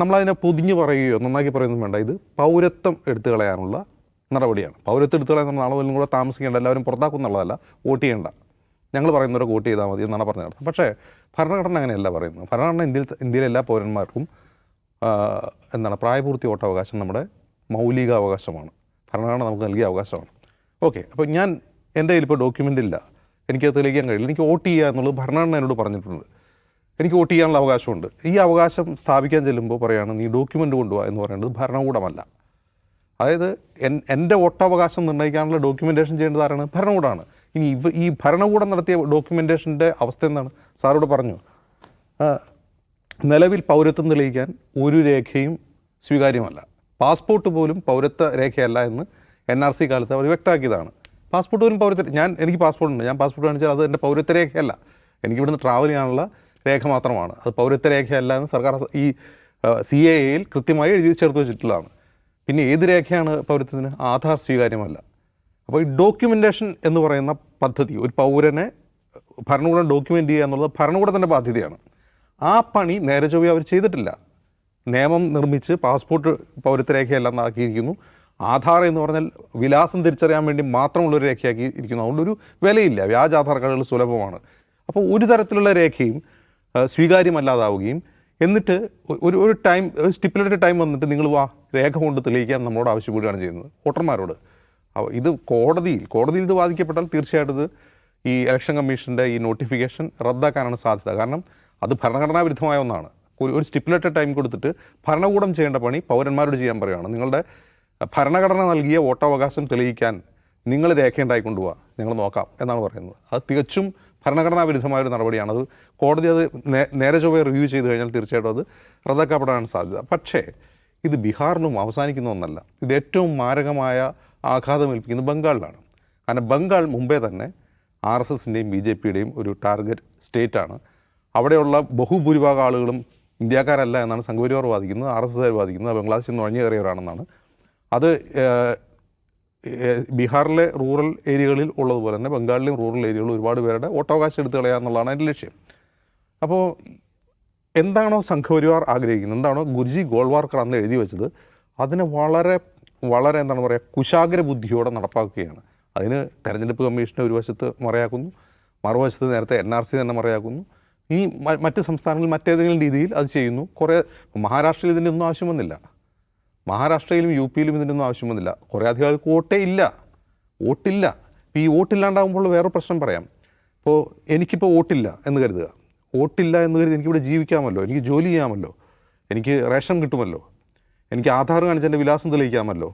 നമ്മളതിനെ പൊതിഞ്ഞ് പറയുകയോ നന്നാക്കി പറയുന്നതും വേണ്ട. ഇത് പൗരത്വം എടുത്തു കളയാനുള്ള നടപടിയാണ്. പൗരത്വം എടുത്തു കളയാൻ നാളെ പോലും കൂടെ താമസിക്കേണ്ട, എല്ലാവരും പുറത്താക്കുന്നുള്ളതല്ല, വോട്ട് ചെയ്യേണ്ട, ഞങ്ങൾ പറയുന്നവരെ വോട്ട് ചെയ്താൽ മതി എന്നാണ് പറഞ്ഞത്. പക്ഷേ ഭരണഘടന അങ്ങനെയല്ല പറയുന്നത്. ഭരണഘടന ഇന്ത്യയിലെ എല്ലാ പൗരന്മാർക്കും പ്രായപൂർത്തി വോട്ടവകാശം നമ്മുടെ മൗലിക അവകാശമാണ്. ഭരണഘടന നമുക്ക് നൽകിയ അവകാശമാണ്. ഓക്കെ, അപ്പോൾ എൻ്റെ കയ്യിലിപ്പോൾ ഡോക്യുമെൻ്റ് ഇല്ല, എനിക്കത് തെളിയിക്കാൻ കഴിയില്ല, എനിക്ക് വോട്ട് ചെയ്യുക എന്നുള്ളത് ഭരണഘടന എന്നോട് പറഞ്ഞിട്ടുണ്ട്. എനിക്ക് വോട്ട് ചെയ്യാനുള്ള അവകാശമുണ്ട്. ഈ അവകാശം സ്ഥാപിക്കാൻ ചെല്ലുമ്പോൾ പറയുകയാണ് നീ ഡോക്യുമെൻ്റ് കൊണ്ടുപോകുക എന്ന് പറയുന്നത് ഭരണകൂടമല്ല. അതായത് എൻ്റെ വോട്ടവകാശം നിർണ്ണയിക്കാനുള്ള ഡോക്യുമെൻറ്റേഷൻ ചെയ്യേണ്ടത് ആരാണ്? ഭരണകൂടമാണ്. ഇനി ഈ ഭരണകൂടം നടത്തിയ ഡോക്യുമെൻറ്റേഷൻ്റെ അവസ്ഥ എന്താണ്? സാറോട് പറഞ്ഞു, നിലവിൽ പൗരത്വം തെളിയിക്കാൻ ഒരു രേഖയും സ്വീകാര്യമല്ല. പാസ്പോർട്ട് പോലും പൗരത്വ രേഖയല്ല എന്ന് NRC കാലത്ത് അവർ വ്യക്തമാക്കിയതാണ്. പാസ്പോർട്ട് പോലും എനിക്ക് പാസ്പോർട്ടുണ്ട്, ഞാൻ പാസ്പോർട്ട് കാണിച്ചാൽ അത് എൻ്റെ പൗരത്വ രേഖയല്ല, എനിക്ക് ഇവിടുന്ന് ട്രാവൽ ചെയ്യാനുള്ള രേഖ മാത്രമാണ്, അത് പൗരത്വ രേഖയല്ല എന്ന് സർക്കാർ ഈ CAAയിൽ കൃത്യമായി എഴുതി ചേർത്ത് വെച്ചിട്ടുള്ളതാണ്. പിന്നെ ഏത് രേഖയാണ് പൗരത്വത്തിന്? ആധാർ സ്വീകാര്യമല്ല. അപ്പോൾ ഈ ഡോക്യുമെൻറ്റേഷൻ എന്ന് പറയുന്ന പദ്ധതി, ഒരു പൗരനെ ഭരണകൂടം ഡോക്യുമെൻ്റ് ചെയ്യുക എന്നുള്ളത് ഭരണകൂടത്തിൻ്റെ ബാധ്യതയാണ്. ആ പണി നേരെ ചൊവ്വേ അവർ ചെയ്തിട്ടില്ല. നിയമം നിർമ്മിച്ച് പാസ്പോർട്ട് പൗരത്വ രേഖയെല്ലാം ആക്കിയിരിക്കുന്നു. ആധാർ എന്ന് പറഞ്ഞാൽ വിലാസം തിരിച്ചറിയാൻ വേണ്ടി മാത്രമുള്ളൊരു രേഖയാക്കി ഇരിക്കുന്നു. അതുകൊണ്ടൊരു വിലയില്ല. വ്യാജ ആധാർ കാർഡുകൾ സുലഭമാണ്. അപ്പോൾ ഒരു തരത്തിലുള്ള രേഖയും സ്വീകാര്യമല്ലാതാവുകയും എന്നിട്ട് ഒരു ടൈം, സ്റ്റിപ്പുലേറ്റഡ് ടൈം വന്നിട്ട് നിങ്ങൾ രേഖ കൊണ്ട് തെളിയിക്കാൻ നമ്മളോട് ആവശ്യപ്പെടുകയാണ് ചെയ്യുന്നത്, വോട്ടർമാരോട്. ഇത് കോടതിയിൽ ഇത് വാദിക്കപ്പെട്ടാൽ തീർച്ചയായിട്ടും ഇത് ഈ ഇലക്ഷൻ കമ്മീഷൻ്റെ ഈ നോട്ടിഫിക്കേഷൻ റദ്ദാക്കാനാണ് സാധ്യത. കാരണം അത് ഭരണഘടനാ വിരുദ്ധമായ ഒന്നാണ്. ഒരു സ്റ്റിപ്പുലേറ്റഡ് ടൈം കൊടുത്തിട്ട് ഭരണകൂടം ചെയ്യേണ്ട പണി പൗരന്മാരോട് ചെയ്യാൻ പറയുകയാണ്. നിങ്ങളുടെ ഭരണഘടന നൽകിയ വോട്ടവകാശം തെളിയിക്കാൻ നിങ്ങൾ രേഖയുണ്ടായി കൊണ്ടുപോവുക, ഞങ്ങൾ നോക്കാം എന്നാണ് പറയുന്നത്. അത് തികച്ചും ഭരണഘടനാ വിരുദ്ധമായൊരു നടപടിയാണ്. അത് കോടതി അത് നേരെ ചൊവ്വേ റിവ്യൂ ചെയ്ത് കഴിഞ്ഞാൽ തീർച്ചയായിട്ടും അത് റദ്ദാക്കപ്പെടാനാണ് സാധ്യത. പക്ഷേ ഇത് ബീഹാറിലും അവസാനിക്കുന്ന ഒന്നല്ല. ഇത് ഏറ്റവും മാരകമായ ആഘാതമേൽപ്പിക്കുന്നത് ബംഗാളിലാണ്. കാരണം ബംഗാൾ മുമ്പേ തന്നെ RSSൻ്റെയും BJPയുടെയും ഒരു ടാർഗറ്റ് സ്റ്റേറ്റാണ്. അവിടെയുള്ള ബഹുഭൂരിഭാഗം ആളുകളും ഇന്ത്യക്കാരല്ല എന്നാണ് സംഘപരിവാർ വാദിക്കുന്നത്, RSSകാർ വാദിക്കുന്നത് ബംഗ്ലാദേശിൽ നിന്ന് നുഴഞ്ഞു കയറിയവരാണെന്നാണ്. അത് ബീഹാറിലെ റൂറൽ ഏരിയകളിൽ ഉള്ളതുപോലെ തന്നെ ബംഗാളിലെയും റൂറൽ ഏരിയകളിൽ ഒരുപാട് പേരുടെ വോട്ടവകാശം എടുത്തു കളയുക എന്നുള്ളതാണ് അതിൻ്റെ ലക്ഷ്യം. അപ്പോൾ എന്താണോ സംഘപരിവാർ ആഗ്രഹിക്കുന്നത്, എന്താണോ ഗുരുജി ഗോൾവാർക്കർ അന്ന് എഴുതി വെച്ചത്, അതിനെ വളരെ വളരെ കുശാഗ്ര ബുദ്ധിയോടെ നടപ്പാക്കുകയാണ്. അതിന് തെരഞ്ഞെടുപ്പ് കമ്മീഷനെ ഒരു വശത്ത് മറയാക്കുന്നു, മറുവശത്ത് നേരത്തെ NRC തന്നെ മറയാക്കുന്നു. ഇനി മറ്റ് സംസ്ഥാനങ്ങളിൽ മറ്റേതെങ്കിലും രീതിയിൽ അത് ചെയ്യുന്നു. മഹാരാഷ്ട്രയിൽ ഇതിൻ്റെ ഒന്നും ആവശ്യം വന്നില്ല. മഹാരാഷ്ട്രയിലും UP യിലും ഇതിൻ്റെ ഒന്നും ആവശ്യം വന്നില്ല. കുറേ അധികം ആൾക്ക് വോട്ടില്ല. ഇപ്പോൾ ഈ വോട്ടില്ലാണ്ടാകുമ്പോൾ വേറെ പ്രശ്നം പറയാം. ഇപ്പോൾ എനിക്കിപ്പോൾ വോട്ടില്ല എന്ന് കരുതി എനിക്കിവിടെ ജീവിക്കാമല്ലോ, എനിക്ക് ജോലി ചെയ്യാമല്ലോ, എനിക്ക് റേഷൻ കിട്ടുമല്ലോ, എനിക്ക് ആധാർ കാണിച്ച് എൻ്റെ വിലാസം തെളിയിക്കാമല്ലോ,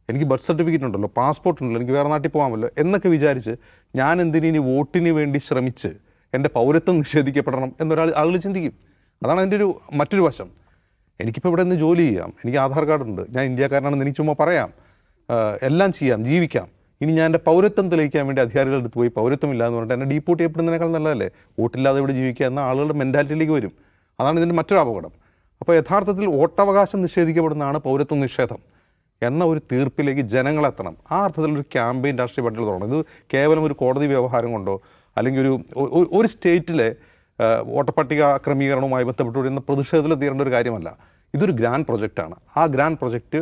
എനിക്ക് ബർത്ത് സർട്ടിഫിക്കറ്റ് ഉണ്ടല്ലോ, പാസ്പോർട്ട് ഉണ്ടല്ലോ, എനിക്ക് വേറെ നാട്ടിൽ പോകാമല്ലോ എന്നൊക്കെ വിചാരിച്ച് ഞാൻ എന്തിനു വോട്ടിന് വേണ്ടി ശ്രമിച്ച് എൻ്റെ പൗരത്വം നിഷേധിക്കപ്പെടണം ആളുകൾ ചിന്തിക്കും. അതാണ് അതിൻ്റെ മറ്റൊരു വശം. എനിക്കിപ്പോൾ ഇവിടെ നിന്ന് ജോലി ചെയ്യാം, എനിക്ക് ആധാർ കാർഡുണ്ട്, ഞാൻ ഇന്ത്യക്കാരനാണെന്ന് എനിക്ക് ചുമ്മാ പറയാം, എല്ലാം ചെയ്യാം, ജീവിക്കാം. ഇനി ഞാൻ എൻ്റെ പൗരത്വം തെളിയിക്കാൻ വേണ്ടി അധികാരികളുടെ അടുത്ത് പോയി പൗരത്വമില്ല എന്ന് പറഞ്ഞിട്ട് എന്നെ ഡീപ്പോർട്ട് ചെയ്യപ്പെടുന്നതിനേക്കാൾ നല്ലതല്ലേ വോട്ടില്ലാതെ ഇവിടെ ജീവിക്കുക എന്ന ആളുകളുടെ മെൻറ്റാലിറ്റിയിലേക്ക് വരും. അതാണ് ഇതിൻ്റെ മറ്റൊരു അപകടം. അപ്പോൾ യഥാർത്ഥത്തിൽ വോട്ടവകാശം നിഷേധിക്കപ്പെടുന്നതാണ് പൗരത്വ നിഷേധം എന്ന ഒരു തീർപ്പിലേക്ക് ജനങ്ങളെത്തണം. ആ അർത്ഥത്തിലൊരു ക്യാമ്പയിൻ രാഷ്ട്രീയ പാർട്ടികൾ തുടങ്ങണം. ഇത് കേവലം ഒരു കോടതി വ്യവഹാരം കൊണ്ടോ അല്ലെങ്കിൽ ഒരു സ്റ്റേറ്റിലെ വോട്ടപ്പട്ടിക ക്രമീകരണവുമായി ബന്ധപ്പെട്ടുകൊണ്ടിരുന്ന പ്രതിഷേധത്തിൽ തീരേണ്ട ഒരു കാര്യമല്ല. ഇതൊരു ഗ്രാൻഡ് പ്രൊജക്റ്റാണ്. ആ ഗ്രാൻഡ് പ്രൊജക്റ്റ്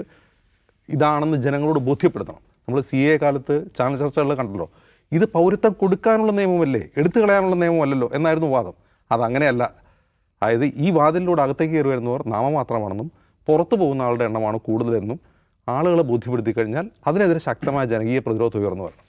ഇതാണെന്ന് ജനങ്ങളോട് ബോധ്യപ്പെടുത്തണം. നമ്മൾ CA കാലത്ത് ചാനൽ ചർച്ചകളിൽ കണ്ടല്ലോ, ഇത് പൗരത്വം കൊടുക്കാനുള്ള നിയമമല്ലേ, എടുത്തു കളയാനുള്ള നിയമമല്ലല്ലോ എന്നായിരുന്നു വാദം. അതങ്ങനെയല്ല. അതായത് ഈ വാതിലിലൂടെ അകത്തേക്ക് കയറി വരുന്നവർ നാമമാത്രമാണെന്നും പുറത്തു പോകുന്ന ആളുടെ എണ്ണമാണ് കൂടുതലെന്നും ആളുകളെ ബോധ്യപ്പെടുത്തി കഴിഞ്ഞാൽ അതിനെതിരെ ശക്തമായ ജനകീയ പ്രതിരോധം ഉയർന്നു വരണം.